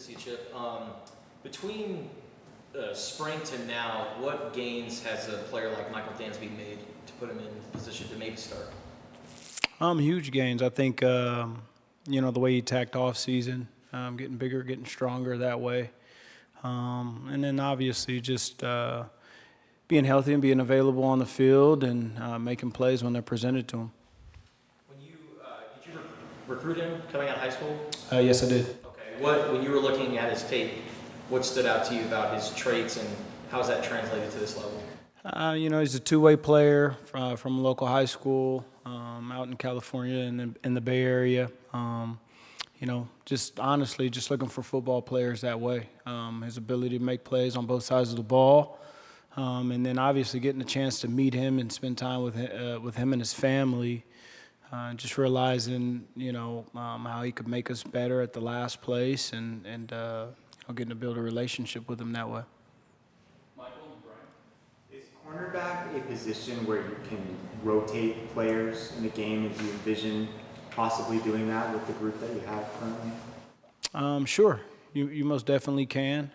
see you, Chip. Between spring to now, what gains has a player like Michael Dansby made to put him in position to maybe start? Huge gains. I think, the way he attacked off season, getting bigger, getting stronger that way. And then obviously just being healthy and being available on the field and making plays when they're presented to him. When you did you recruit him coming out of high school? Yes, I did. Okay. When you were looking at his tape, what stood out to you about his traits and how's that translated to this level? He's a two-way player from a local high school out in California and in the Bay Area. Just honestly, just looking for football players that way. His ability to make plays on both sides of the ball, and then obviously getting a chance to meet him and spend time with him and his family. Just realizing, how he could make us better at the last place, and getting to build a relationship with him that way. Is cornerback a position where you can rotate players in the game? And do you envision possibly doing that with the group that you have currently? Sure, you most definitely can.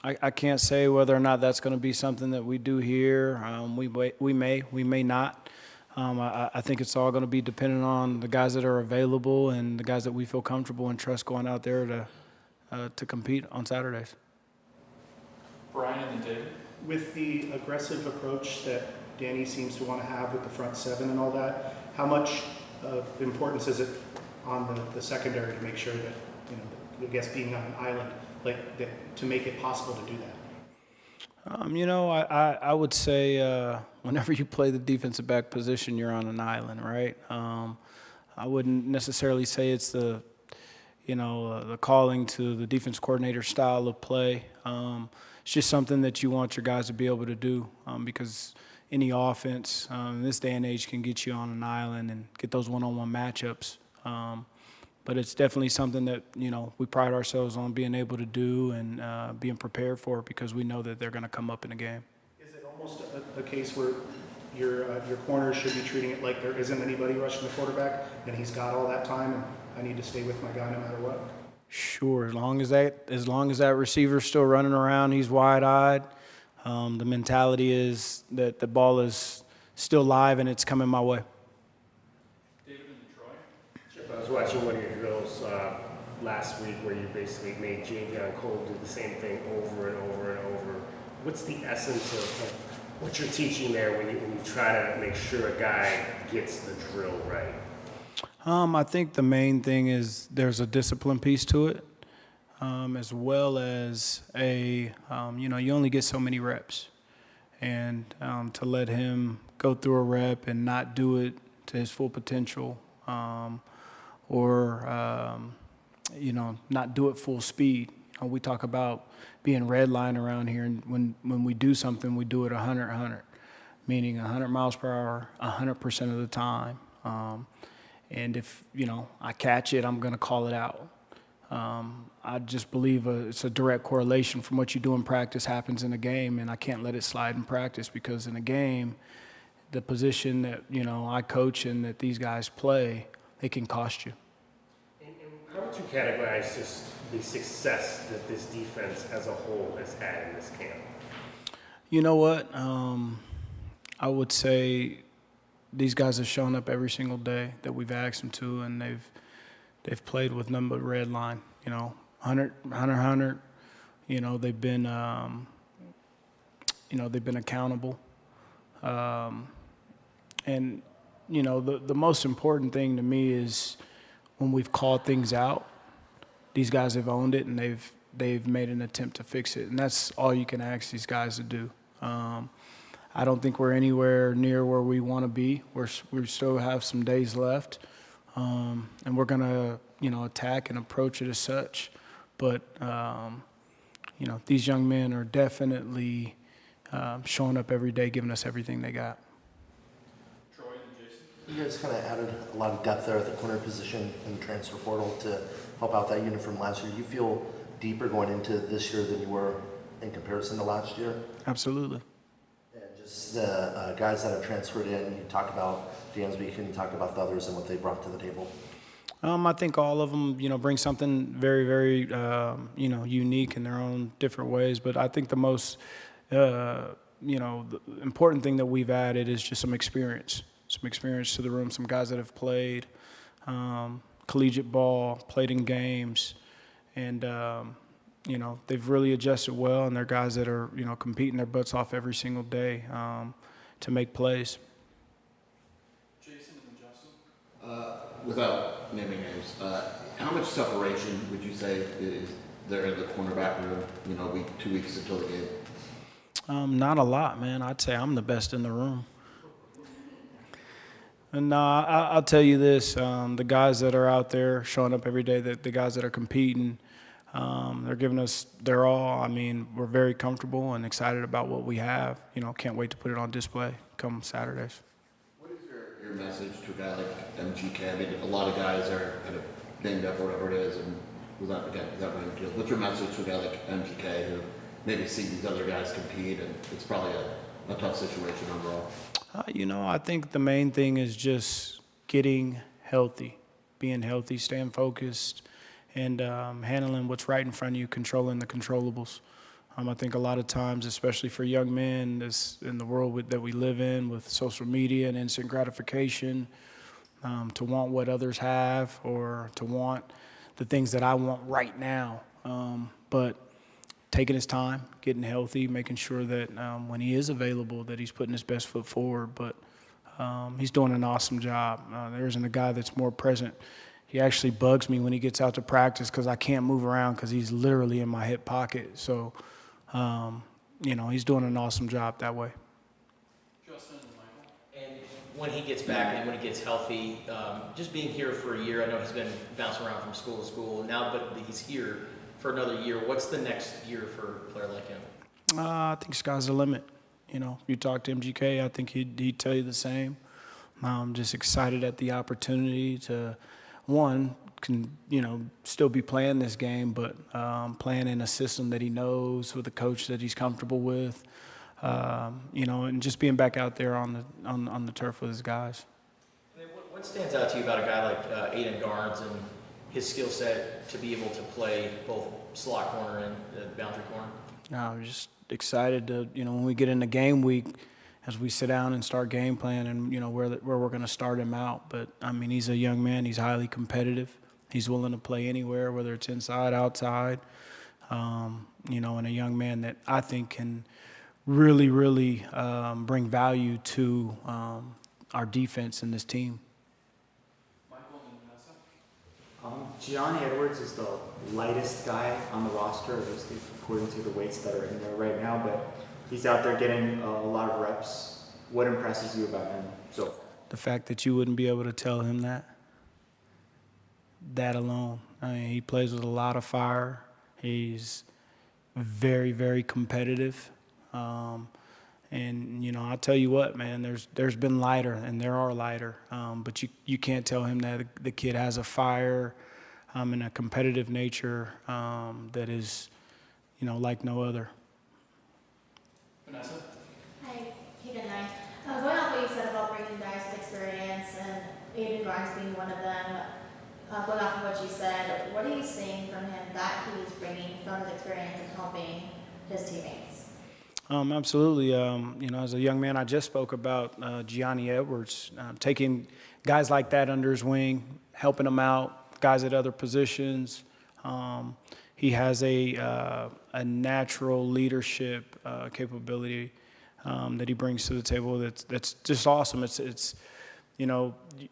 I can't say whether or not that's going to be something that we do here. We may not. I think it's all going to be dependent on the guys that are available and the guys that we feel comfortable and trust going out there to compete on Saturdays. Brian and then David. With the aggressive approach that Danny seems to want to have with the front seven and all that, how much importance is it on the secondary to make sure that, I guess being on an island, like that, to make it possible to do that? I would say whenever you play the defensive back position, you're on an island, right? I wouldn't necessarily say it's the calling to the defense coordinator style of play. It's just something that you want your guys to be able to do because any offense in this day and age can get you on an island and get those one-on-one matchups. But it's definitely something that, we pride ourselves on being able to do and being prepared for because we know that they're going to come up in a game. Is it almost a case where your corners should be treating it like there isn't anybody rushing the quarterback and he's got all that time and I need to stay with my guy no matter what? Sure, as long as that receiver's still running around, he's wide-eyed. The mentality is that the ball is still live and it's coming my way. I was watching one of your drills last week where you basically made Javion Cole do the same thing over and over and over. What's the essence of what you're teaching there when you try to make sure a guy gets the drill right? I think the main thing is there's a discipline piece to it, as well as you only get so many reps. And to let him go through a rep and not do it to his full potential, or not do it full speed. We talk about being red line around here, and when we do something, we do it 100, meaning 100 miles per hour 100% of the time. And if I catch it, I'm going to call it out. I just believe it's a direct correlation from what you do in practice happens in a game, and I can't let it slide in practice because in a game, the position that I coach and that these guys play, it can cost you. And how would you categorize just the success that this defense as a whole has had in this camp? You know what? I would say these guys have shown up every single day that we've asked them to, and they've played with nothing but red line. 100. They've been they've been accountable. And the most important thing to me is when we've called things out, these guys have owned it and they've made an attempt to fix it, and that's all you can ask these guys to do. I don't think we're anywhere near where we want to be. We still have some days left, and we're gonna attack and approach it as such. But these young men are definitely showing up every day, giving us everything they got. You guys kind of added a lot of depth there at the corner position in the transfer portal to help out that unit from last year. You feel deeper going into this year than you were in comparison to last year? Absolutely. And just the guys that have transferred in, you talked about Dansby, can you talk about the others and what they brought to the table? I think all of them, bring something very, very, unique in their own different ways. But I think the most, the important thing that we've added is just some experience to the room. Some guys that have played collegiate ball, played in games, and they've really adjusted well. And they're guys that are, competing their butts off every single day to make plays. Jason and then Justin. Without naming names, how much separation would you say is there in the cornerback room, 2 weeks until the game? Not a lot, man. I'd say I'm the best in the room. And I'll tell you this, the guys that are out there showing up every day, the guys that are competing, they're giving us their all. I mean, we're very comfortable and excited about what we have. Can't wait to put it on display come Saturdays. What is your message to a guy like MGK? I mean, a lot of guys are kind of banged up or whatever it is, and without running field. What's your message to a guy like MGK who maybe sees these other guys compete, and it's probably a tough situation overall? I think the main thing is just getting healthy, being healthy, staying focused, and handling what's right in front of you, controlling the controllables. I think a lot of times, especially for young men in the world that we live in with social media and instant gratification, to want what others have or to want the things that I want right now. But taking his time, getting healthy, making sure that when he is available that he's putting his best foot forward. But he's doing an awesome job. There isn't a guy that's more present. He actually bugs me when he gets out to practice because I can't move around because he's literally in my hip pocket. So, he's doing an awesome job that way. Justin and Michael. And when he gets back and when he gets healthy, just being here for a year, I know he's been bouncing around from school to school now, but he's here for another year. What's the next year for a player like him? I think sky's the limit. You talk to MGK, I think he'd tell you the same. I'm just excited at the opportunity to, still be playing this game, but playing in a system that he knows with a coach that he's comfortable with, and just being back out there on the turf with his guys. And then what stands out to you about a guy like Aiden Garnes and his skill set to be able to play both slot corner and boundary corner? I'm just excited to, when we get into game week, as we sit down and start game plan and, where we're going to start him out. But, he's a young man. He's highly competitive. He's willing to play anywhere, whether it's inside, outside, and a young man that I think can really, really bring value to our defense and this team. Michael and Vanessa. Gianni Edwards is the lightest guy on the roster, at least according to the weights that are in there right now, but he's out there getting a lot of reps. What impresses you about him so far? The fact that you wouldn't be able to tell him that alone. He plays with a lot of fire. He's very, very competitive. And, I'll tell you what, man, there's been lighter, and there are lighter. But you can't tell him that the kid has a fire and a competitive nature that is, like no other. Vanessa. Hi, Kate and I. Going off what you said about bringing guys with experience and Aiden Grimes being one of them, going off of what you said, what are you seeing from him that he's bringing from his experience and helping his teammates? Absolutely. As a young man, I just spoke about Gianni Edwards, taking guys like that under his wing, helping them out, guys at other positions. He has a natural leadership capability that he brings to the table that's just awesome. It's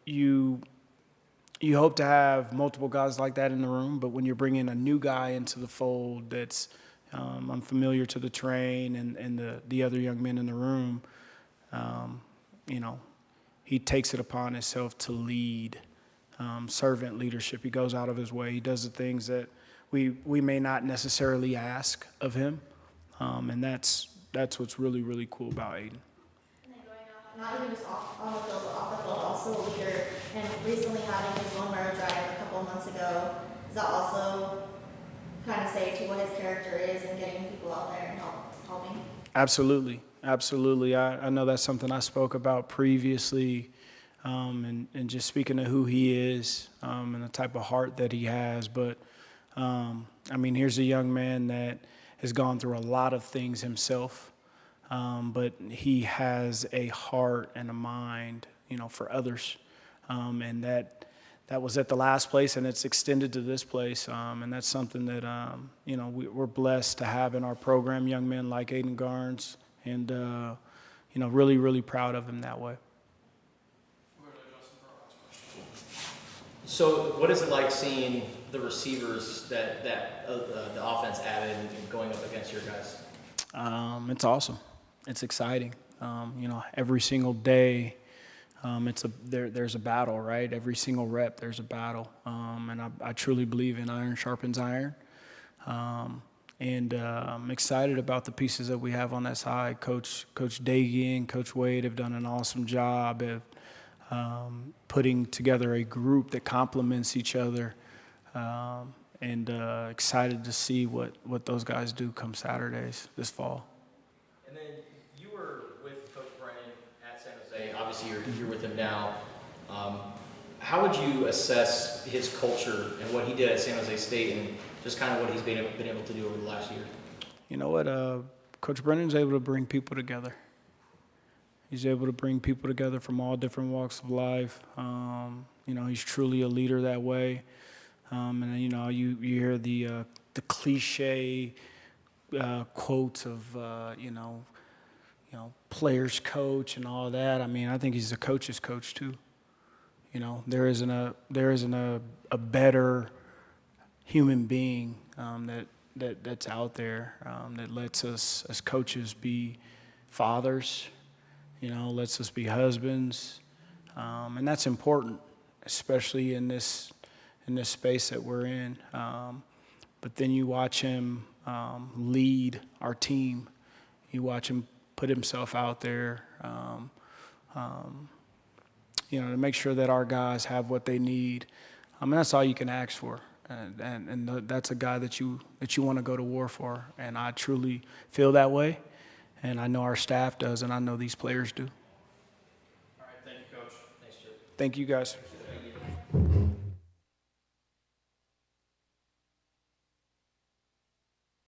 you hope to have multiple guys like that in the room, but when you're bringing a new guy into the fold that's unfamiliar to the terrain and the other young men in the room, he takes it upon himself to lead, servant leadership. He goes out of his way. He does the things that we may not necessarily ask of him, and that's what's really, really cool about Aiden. And then going off, not even just on the field, but off the field, also a leader, and recently having his one murder drive a couple of months ago, does that also kind of say to what his character is and getting people out there and helping? Absolutely. I know that's something I spoke about previously and just speaking to who he is and the type of heart that he has. But, I mean, here's a young man that has gone through a lot of things himself, but he has a heart and a mind, for others. And that was at the last place, and it's extended to this place. And that's something that, we're blessed to have in our program, young men like Aiden Garnes, and, really, really proud of him that way. We'll go to Justin for our last question. So what is it like seeing the receivers that the offense added and going up against your guys? It's awesome. It's exciting. Every single day, there's a battle, right? Every single rep, there's a battle. And I truly believe in iron sharpens iron. And I'm excited about the pieces that we have on that side. Coach Dagey and Coach Wade have done an awesome job of putting together a group that complements each other. And excited to see what those guys do come Saturdays this fall. And then you were with Coach Brennan at San Jose. Obviously, you're with him now. How would you assess his culture and what he did at San Jose State and just kind of what he's been able to do over the last year? You know what? Coach Brennan's able to bring people together. He's able to bring people together from all different walks of life. He's truly a leader that way. And you hear the cliche quotes of players coach and all that. I mean, I think he's a coach's coach too. There isn't a better human being that's out there that lets us as coaches be fathers. Lets us be husbands, and that's important, especially in this space that we're in. But then you watch him lead our team. You watch him put himself out there, to make sure that our guys have what they need. That's all you can ask for. And that's a guy that you want to go to war for. And I truly feel that way. And I know our staff does, and I know these players do. All right, thank you, Coach. Thanks, Chip. Thank you, guys. Thank you.